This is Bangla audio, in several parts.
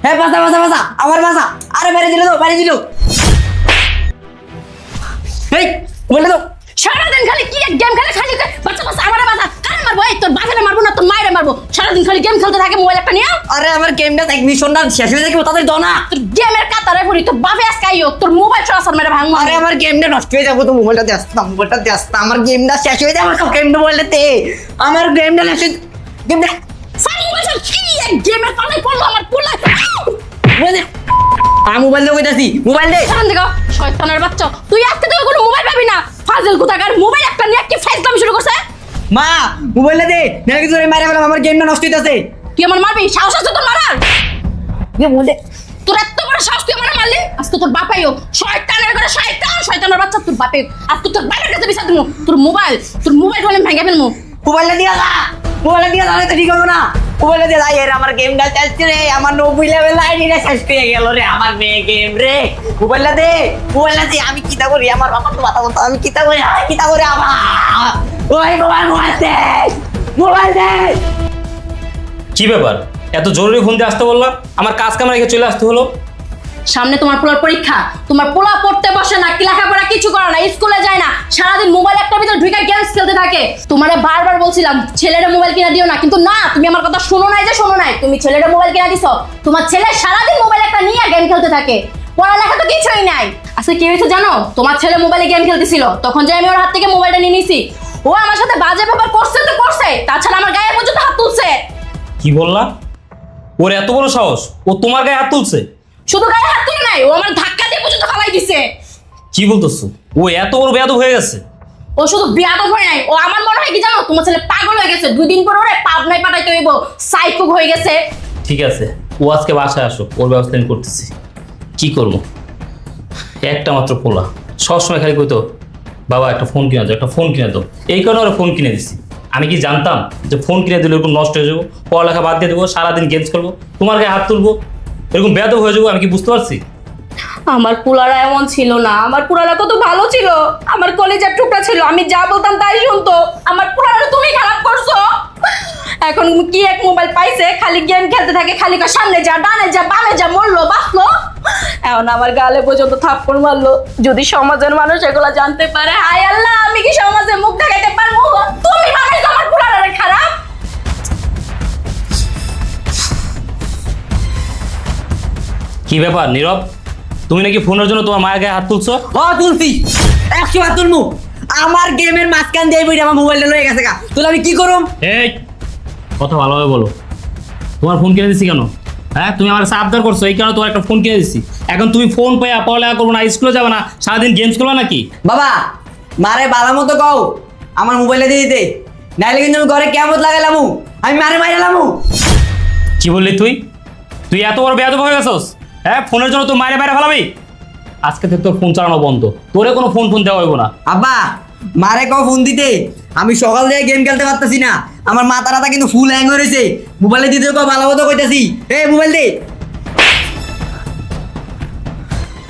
হ্যাঁ বাসা বাসা বাসা আমার বাসা। আরে বাইরে দিল তো বাইরে দিল। এই বলে তো সারাদিন খালি কি এক গেম খেলে খালি বাচ্চা বাচ্চা আমারে বাচ্চা কারে মারবো? এই তোর বাবারে মারবো না তোর মায়েরে মারবো? সারাদিন খালি গেম খেলতে থাকে মোবাইল একটা নিয়ে। আরে আমার গেমটা এক মিশনটা শেষ হয়ে যাবে তাদের দাও না। তোর গেমের কাতারে পড়ি তোর বাপে আজকে আইও তোর মোবাইল ট্রান্সফার মেরে ভাঙবো। আরে আমার গেমটা নষ্ট হয়ে যাবো তো মোবাইলটা দিয়ে আসতাম আমার গেমটা শেষ হয়ে যাবে তো গেমটা মোবাইলটাতে আমার গেমটা শেষ গেমটা সাই মোবাইল কি এক গেমের পালাই পড়লো আমার পোলা। বলে আমি মোবাইল দিয়ে কইতাছি মোবাইল দে। সামনে দেখো শয়তানের বাচ্চা তুই আজকে থেকে কোনো মোবাইল পাবি না। ফাজিল কোথাকার মোবাইল একটা নিয়ে কি ফাইজলামি শুরু করছে। মা মোবাইলটা দে নাকি তোরে মারা ফেলাম আমার গেমটা নষ্ট হইতাছে। তুই আমার মারবি? সাহস আছে তোর মারার? দে মোবাইল দে। তোর এত বড় সাহস তুই আমার মারলি? আজকে তোর বাপাইও শয়তানের করে শয়তানের বাচ্চা তোর বাপে আজকে তোর বাবার কাছে বিচার দেবো। তোর মোবাইল হলে ভেঙে ফেলবো। মোবাইলটা দিয়া যা মোবাইলটা দিয়া যাবে তো ঠিক হবে না। মোবাইলটা দিয়ে যাই আমার গেমটা শেষ রে আমার 90 লেভেল আইডিটা শেষ হয়ে গেল রে আমার মেয়ে গেম রে। মোবাইলটা দে আমি কিতা করি আমার বাবা তো মাথা কথা আমি কিতা করি আমার ওই মোবাইল দে। কি ব্যাপার এত জরুরি ফোন দিয়ে আসতে বললাম? আমার কাজ কাম রেখে চলে আসতে হলো। সামনে তোমার পোলার পরীক্ষা। তোমার পোলা পড়তে বসে না, কি লেখাপড়া কিছু করে না, স্কুলে যায় না, সারাদিন মোবাইল একটা ভিতরে ঢুকে গেমস খেলতে থাকে। তোমারে বারবার বলছিলাম ছেলের মোবাইল কিনা দিও না, কিন্তু না তুমি আমার কথা শোনো নাই। তুমি ছেলের মোবাইল কিনা দিছো। তোমার ছেলে সারাদিন মোবাইল একটা নিয়ে গেম খেলতে থাকে, পড়ালেখা তো কিছুই নাই। আজকে কি হয়েছে জানো? তোমার ছেলে মোবাইলে গেম খেলতেছিল, তখন যে আমি ওর হাত থেকে মোবাইলটা নিয়ে নিছি। ও আমার সাথে বাজে ব্যাপার করছে তো করছে, তাছাড়া আমার গায়ে পর্যন্ত হাত তুলছে। কি বললা? ওর এত বড় সাহস ও তোমার গায়ে হাত তুলছে? শুধু গায়ে হাত তুলে নাই, ও আমার ধাক্কা দিয়ে পর্যন্ত ফালাই দিছে। কি বলতেছো? ও এত বড় বেয়াদব হয়ে গেছে? ও শুধু বেয়াদব হয় নাই, ও আমার মনে হয় কি জানো তোমার ছেলে পাগল হয়ে গেছে। 2 দিন পর ওরে পাবনায় পাঠাইতে হইব, সাইকো হয়ে গেছে। ঠিক আছে ও আজকে বাসায় আসো, ওর ব্যবস্থা আমি করতেছি। কি করবো? একটা মাত্র পোলা সবসময় খালি কইতো বাবা একটা ফোন কিনে দাও, একটা ফোন কিনে দাও। এই কারণে ওরা ফোন কিনে দিচ্ছি। আমি কি জানতাম যে ফোন কিনে দিলে এরকম নষ্ট হয়ে যাবো, পড়ালেখা বাদ দিয়ে দেবো, সারাদিন গেমস খেলবো, তোমার গায়ে হাত তুলবো, এরকম বেয়াদব হয়ে যাবো? আমি কি বুঝতে পারছি? আমার পোলারা এমন ছিল না, আমার পোলারা কত ভালো ছিল, আমার কলেজের টুকরা ছিল, আমি যা বলতাম তাই শুনতো। আমার পোলারা তুমি খারাপ করছো। এখন কি এক মোবাইল পাইছে, খালি গেম খেলতে থাকে, খালি সামনে যা ডানে যা বামে যা মরলো বাঁচলো। এখন আমার গালে পর্যন্ত থাপ্পড় মারলো। যদি সমাজের মানুষ এগুলো জানতে পারে, হায় আল্লাহ আমি কি সমাজে মুখ দেখাইতে পারবো? তুমি বানাইছো আমার পোলারা খারাপ। কি ব্যাপার নীরব, তুমি নাকি ফোনের জন্য তোমার মায়ের গায়ে হাত তুলছো? ও তুলছি 100 বার তুলমু। আমার গেমের মাঝখান দিয়ে বইটা আমার মোবাইলটা লয়ে গেছে গা, তাহলে আমি কি করুম? এই কথা ভালোভাবে বলো। তোমার ফোন কিনে দিচ্ছি কেন? হ্যাঁ তুমি আমার কাছে আবদার করছো, এই কারণে তোমার একটা ফোন কিনে দিচ্ছি। এখন তুমি ফোন পেয়ে পড়ালেখা করবো না, স্কুলে যাবে না, সারাদিন গেমস খেলবা নাকি? বাবা মারে বালা মতো কও আমার মোবাইলে দিয়ে দিতে, নাইলে কিন্তু আমি ঘরে কেমন লাগালামু, আমি মারে মাইরালামু। কি বললি তুই? তুই এত বড় বেয়াদব হয়ে গেছস? হ্যাঁ ফোনের জন্য তুই মাইরে ফেলাবি? আজকে থেকে তোর ফোন চালানো বন্ধ, তোরে কোনো ফোন দেওয়া হইব না। আব্বা মারে কও ফোন দিতে, আমি সকাল থেকে গেম খেলতে পারতেছি না, আমার মাথা রাতা কিন্তু ফুল হ্যাং হয়ে রয়েছে। মোবাইলে দিতে কও ভালো মতো কইতাছি, এ মোবাইল দে।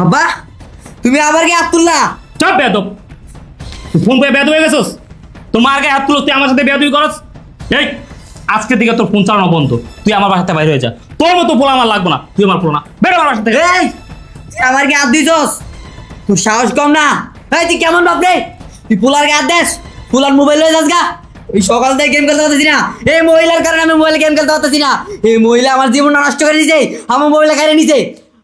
আব্বা তুমি আবার কি হাত তুললা? সব বেয়াদব, তুই ফোন পেয়ে বেয়াদব হয়ে গেছস? তোর মার গায়ে হাত তুলো, তুই আমার সাথে বেয়াদবি করস? এই আজকে থেকে তোর ফোন চালানো বন্ধ, তুই আমার বাসাতে বাইরে হয়ে যা। তোর মতো পোলা আমার লাগবো না, তুই আমার পোলা না, বেরো আমার বাসা থেকে। এই তুই আমার কি হাত দিছস? তোর সাহস কম না? এই তুই কেমন বাপ রে, তুই পোলার গায়ে হাত দেস? পোলার মোবাইল হয়ে যাস গা। ওই সকাল থেকে গেম খেলতে পারতেছি না, এই মহিলার কারণে আমি মোবাইলে গেম খেলতে পারতেছি না। এই মহিলা আমার জীবনটা নষ্ট করে দিছে, আমার মোবাইলটা খাইয়ে নিছে।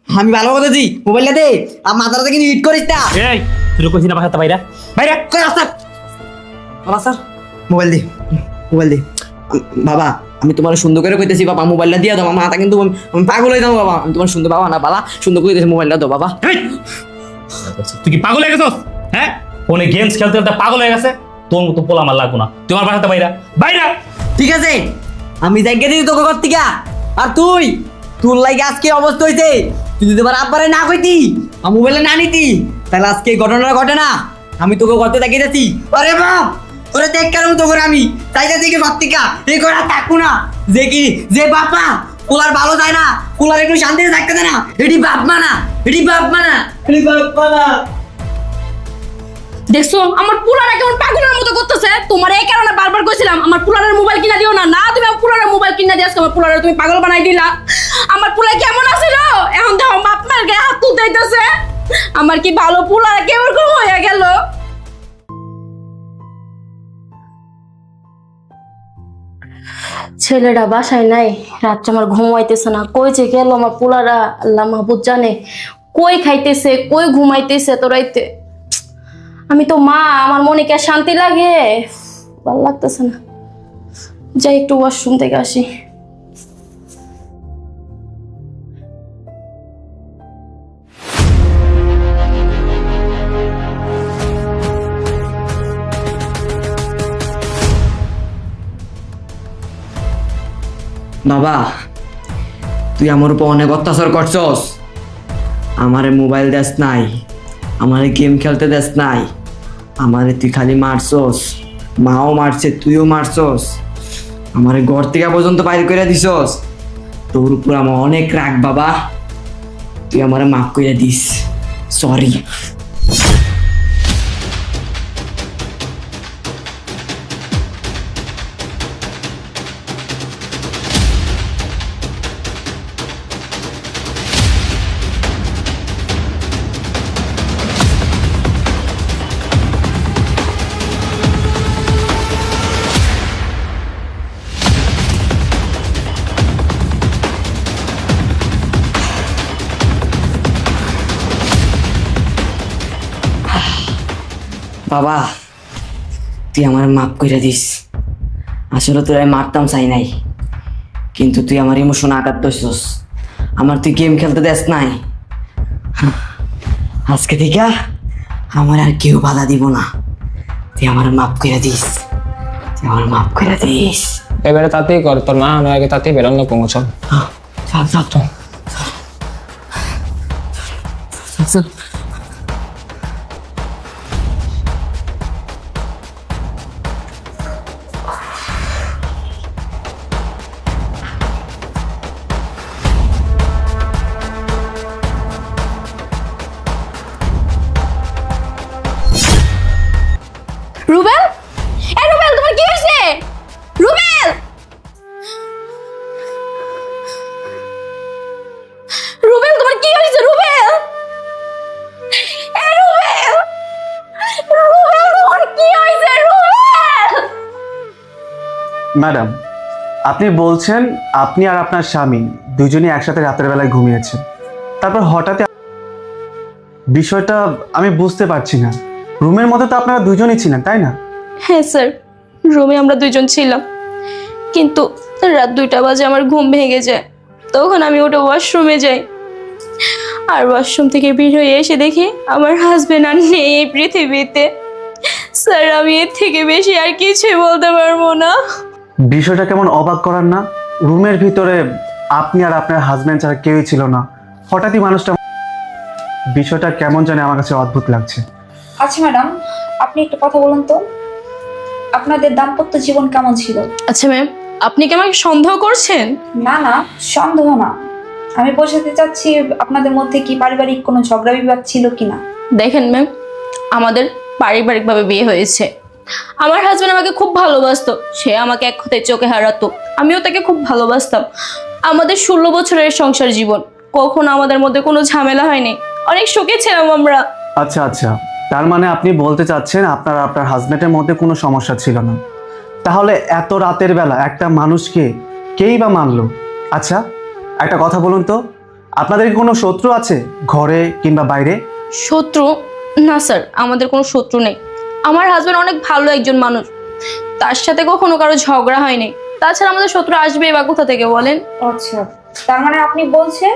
আমি ভালো কথা দিই মোবাইলটা দে, আর মাথাটা কিন্তু হিট করিস না। এই তুই কইছিস না বাসাতে বাইরে বাইরে কই রাস্তা স্যার মোবাইল দে, মোবাইল দে। বাবা আমি তোমার সুন্দর করে কইতেছি বাবা, মোবাইলটা দিয়ে দাও। আমার মাথা কিন্তু আমি পাগল হয়ে যাবো বাবা, আমি তোমার সুন্দর বাবা না বাবা, সুন্দর করে দিতেছি, মোবাইলটা দাও বাবা। এই, তুই কি পাগল হয়ে গেছস? হ্যাঁ ফোনে গেমস খেলতে খেলতে পাগল হয়ে গেছে। তোর মতো পোলা আমার লাগবো না, তুই আমার বাসাতে বাইরে বাইরে। ঠিক আছে আমি জায়গা দিই তোকে ঘর থেকে। আর তুই তোর লাগে আজকে অবস্থা হয়েছে, তুই যদি আমার আব্বারে না কইতি আর মোবাইলে না নিতি, তাহলে আজকে এই ঘটনাটা ঘটে না। আমি তোকে করতে তাকিয়ে যাচ্ছি। আরে বাপ ওরে দেখ কেন তো করে আমি চাইতে থেকে ভাত্তিকা এই করে থাকবো না। যে কি যে বাপা পোলার ভালো যায় না, পোলার একটু শান্তিতে থাকতে দেয় না, এটি বাপ মানা, এটি বাপ মানা, এটি বাপ মানা। দেখছো আমার পোলারা কেমন পাগলের মতো করতেছে। তোমার এই কারণে বারবার কইছিলাম আমার পোলারের মোবাইল কিনা দিও না, না তুমি আমার পোলারের মোবাইল কিনা দিয়ে আজকে আমার পোলারে তুমি পাগল বানাই দিলা। আমার পোলা কেমন আছে হইতেছে? আমার কি ভালো পোলা কেমন হয়ে গেল? ছেলেটা বাসায় নাই, রাত্রে আমার ঘুমাইতেছে না, কই যে গেল আমার পোলারা আল্লাহ মাহবুব জানে। কই খাইতেছে, কই ঘুমাইতেছে তো রাইতে। আমি তো মা, আমার মনে কে শান্তি লাগে, ভালো লাগতেছে না। যাই একটু ওয়াশরুম থেকে আসি। বাবা, তুই আমার উপর অনেক অত্যাচার করছস। আমারে মোবাইল দেস নাই, আমারে গেম খেলতে দেস নাই, আমারে তুই খালি মারছস, মাও মারছে, তুইও মারছস, আমারে ঘর থেকে পর্যন্ত বাইর করে দিছস। তোর উপর আমার অনেক রাগ বাবা, তুই আমারে মাফ করে দিস। সরি। বাবা, তুই আমার মাফ করে দিস। আসলে তোর আমি মারতাম চাই নাই, কিন্তু তুই আমার ইমোশন আঘাত করছিস। আমার তুই গেম খেলতে দেস নাই। আজকে থেকে আমার আর কেউ বাধা দিব না। তুই আমার মাফ করে দিস, তুই আমার মাফ করে দিস। এবারে তাতেই কর, তোর মা আমার আগে তাতেই বেরোনো পৌঁছাল। চল চল চল চল। রুবেল, এ রুবেল, তোমার কি হয়েছে? রুবেল, রুবেল, তোমার কি হয়েছে? রুবেল, এ রুবেল, রুবেল, তোমার কি হয়েছে? রুবেল। ম্যাডাম, আপনি বলছেন আপনি আর আপনার স্বামী দুজনই একসাথে রাতের বেলায় ঘুমিয়েছেন, তারপর হঠাৎ বিষয়টা আমি বুঝতে পারছি না। রুমের মধ্যে তো আপনারা দুজনই ছিলেন, তাই না? হ্যাঁ স্যার, রুমে আমরা দুইজন ছিলাম, কিন্তু রাত 2টা বাজে আমার ঘুম ভেঙে যায়। তখন আমি ওটা ওয়াশরুমে যাই, আর ওয়াশরুম থেকে বের হয়ে এসে দেখি আমার হাজবেন্ড আর নেই এই পৃথিবীতে। স্যার, আমি এর থেকে বেশি আর কিছুই বলতে পারবো না। বিষয়টা কেমন অবাক করার না? রুমের ভিতরে আপনি আর আপনার হাজব্যান্ড ছাড়া কেউই ছিল না, হঠাৎই মানুষটা। বিষয়টা কেমন জানে আমার কাছে অদ্ভুত লাগছে। আচ্ছা ম্যাডাম, আপনি একটা কথা বলুন তো, আপনাদের দাম্পত্য জীবন কেমন ছিল? আচ্ছা ম্যাম, আপনি কি আমাকে সন্দেহ করছেন? না না, সন্দেহ না, আমি বোঝাতে চাচ্ছি আপনাদের মধ্যে কি পারিবারিক কোনো ঝগড়া বিবাদ ছিল কিনা। দেখেন ম্যাম, আমাদের পারিবারিকভাবে বিয়ে হয়েছে। আমার হাজবেন্ড আমাকে খুব ভালোবাসতো, সে আমাকে এক কথায় চোখে হারাতো, আমিও তাকে খুব ভালোবাসতাম। আমাদের 16 বছরের সংসার জীবন, কখনো আমাদের মধ্যে কোনো ঝামেলা হয়নি, অনেক সুখে ছিলাম আমরা। আচ্ছা আচ্ছা, তার মানে আপনি বলতে চাচ্ছেন আপনার আপনার হাজব্যান্ডের মধ্যে কোনো সমস্যা ছিল না। তাহলে এত রাতের বেলা একটা মানুষকে কেই বা মানলো? আচ্ছা, একটা কথা বলুন তো, আপনাদের কি কোনো শত্রু আছে ঘরে কিংবা বাইরে? শত্রু? না স্যার, আমাদের কোনো শত্রু নেই। আমার হাজবেন্ড অনেক ভালো একজন মানুষ, তার সাথে কখনো কারো ঝগড়া হয়নি। তাছাড়া আমাদের শত্রু আসবে বা কোথা থেকে বলেন? আচ্ছা, তার মানে আপনি বলছেন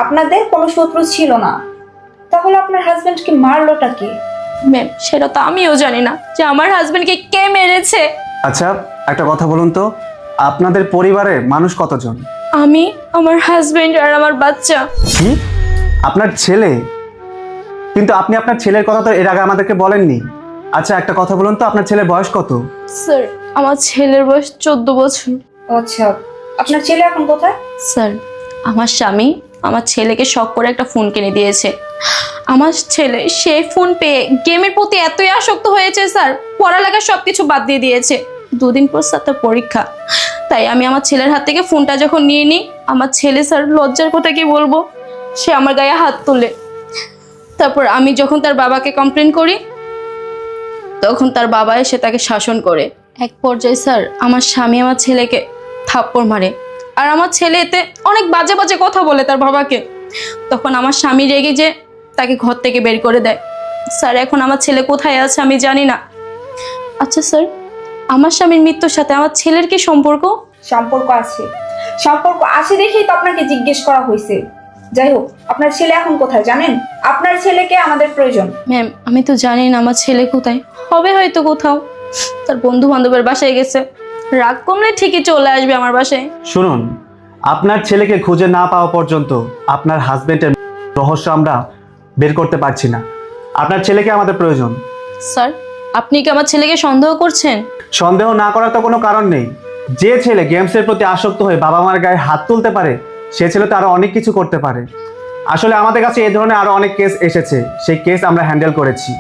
আপনাদের কোনো শত্রু ছিল না, তাহলে আপনার হাজবেন্ডকে মারলোটা কে? ম্যাম, সেটা তো আমিও জানি না যে আমার হাজবেন্ডকে কে মেরেছে। আচ্ছা, একটা কথা বলুন তো, আপনাদের পরিবারের মানুষ কতজন? আমি, আমার হাজবেন্ড আর আমার বাচ্চা। কি? আপনার ছেলে? কিন্তু আপনি আপনার ছেলের কথা তো এর আগে আমাদেরকে বলেননি। আচ্ছা, একটা কথা বলুন তো, আপনার ছেলের বয়স কত? স্যার, আমার ছেলের বয়স 14 বছর। আচ্ছা, আপনার ছেলে এখন কোথায়? স্যার, আমার স্বামী আমার ছেলেকে শখ করে একটা ফোন কিনে দিয়েছে। আমার ছেলে সেই ফোন পেয়ে গেমের প্রতি এতই আসক্ত হয়েছে স্যার, পড়ালেখা সবকিছু বাদ দিয়ে দিয়েছে। 2 দিন পর স্যার তার পরীক্ষা, তাই আমি আমার ছেলের হাত থেকে ফোনটা যখন নিয়ে নিই, আমার ছেলে স্যার লজ্জার কথা কি বলবো, সে আমার গায়ে হাত তোলে। তারপর আমি যখন তার বাবাকে কমপ্লেন করি তখন তার বাবা এসে তাকে শাসন করে। এক পর্যায়ে স্যার আমার স্বামী আমার ছেলেকে থাপ্পড় মারে, আর আমার ছেলে এতে অনেক বাজে বাজে কথা বলে তার বাবাকে। তখন আমার স্বামী রেগে যে তাকে ঘর থেকে বের করে দেয়। স্যার এখন আমার ছেলে কোথায় আছে আমি জানি না। আচ্ছা স্যার, আমার স্বামীর মৃত্যুর সাথে আমার ছেলের কি সম্পর্ক? সম্পর্ক আছে, সম্পর্ক আছে দেখেই তো আপনাকে জিজ্ঞেস করা হয়েছে। যাই হোক, আপনার ছেলে এখন কোথায় জানেন? আপনার ছেলেকে আমাদের প্রয়োজন। ম্যাম আমি তো জানি না আমার ছেলে কোথায়, হবে হয়তো কোথাও তার বন্ধু বান্ধবের বাসায় গেছে, রাগ কমলে ঠিকই চলে আসবে আমার বাসায়। শুনুন, আপনার ছেলেকে খুঁজে না পাওয়া পর্যন্ত আপনার হাজবেন্ডের রহস্য আমরা বের করতে পারছি না। আপনার ছেলেকে আমাদের প্রয়োজন। স্যার আপনি কি আমার ছেলেকে সন্দেহ করছেন? সন্দেহ না করার তো কোনো কারণ নেই। যে ছেলে গেমসের প্রতি আসক্ত হয়ে বাবা মার গায়ে হাত তুলতে পারে, সে ছেলে তো আরো অনেক কিছু করতে পারে। আসলে আমাদের কাছে এই ধরনের আরো অনেক কেস এসেছে, সেই কেস আমরা হ্যান্ডেল করেছি।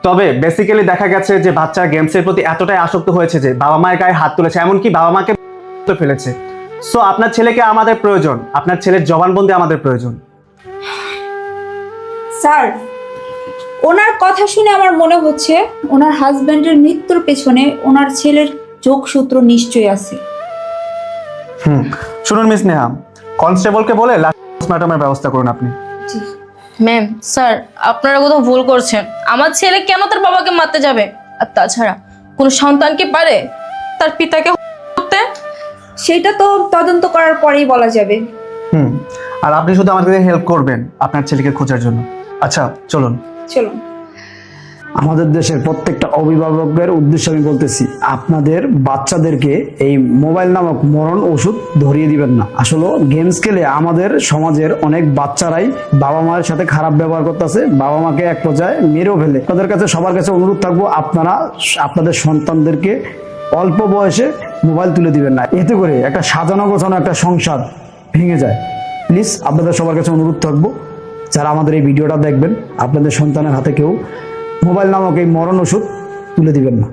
তবে বেসিক্যালি দেখা গেছে যে বাচ্চা গেমসের প্রতি এতটাই আসক্ত হয়েছে যে বাবা মায়ের গায়ে হাত তুলেছে, এমনকি বাবা মাকে ফেলেছে। সো আপনার ছেলেকে আমাদের প্রয়োজন, আপনার ছেলের জবানবন্দি আমাদের প্রয়োজন। স্যার, ওনার কথা শুনে আমার মনে হচ্ছে ওনার হাজবেন্ডের মৃত্যুর পেছনে ওনার ছেলের যোগসূত্র নিশ্চয়ই আছে। শুনুন মিস নেহা, কনস্টেবলকে বলে পোস্টমর্টমের ব্যবস্থা করুন আপনি। জি। ম্যাম স্যার আপনারা কোথাও ভুল করছেন, আমার ছেলে কেন তার বাবাকে মারতে যাবে? আর তাছাড়া কোনো সন্তান কি পারে তার পিতাকে হত্যা? সেটা তো তদন্ত করার পরেই বলা যাবে। আর আপনি শুধু আমাদেরকে হেল্প করবেন আপনার ছেলেকে খোঁজার জন্য। আচ্ছা চলুন। চলুন। আমাদের দেশের প্রত্যেকটা অভিভাবকের উদ্দেশ্যে আমি বলতেছি, আপনাদের বাচ্চাদেরকে এই মোবাইল নামক মরণ ওষুধ ধরিয়ে দিবেন না। আসলে গেমস খেলে আমাদের সমাজের অনেক বাচ্চারাই বাবা মায়ের সাথে খারাপ ব্যবহার করতেছে, বাবা মাকে এক পর্যায়ে মেরেও ফেলে। আপনাদের কাছে সবার কাছে অনুরোধ থাকবো, আপনারা আপনাদের সন্তানদেরকে অল্প বয়সে মোবাইল তুলে দিবেন না, এতে করে একটা সাজানো গোছানো একটা সংসার ভেঙে যায়। প্লিজ আপনাদের সবার কাছে অনুরোধ থাকবো, যারা আমাদের এই ভিডিওটা দেখবেন, আপনাদের সন্তানের হাতে কেউ মোবাইল নামক এই মরণ ওষুধ তুলে দিবেন না।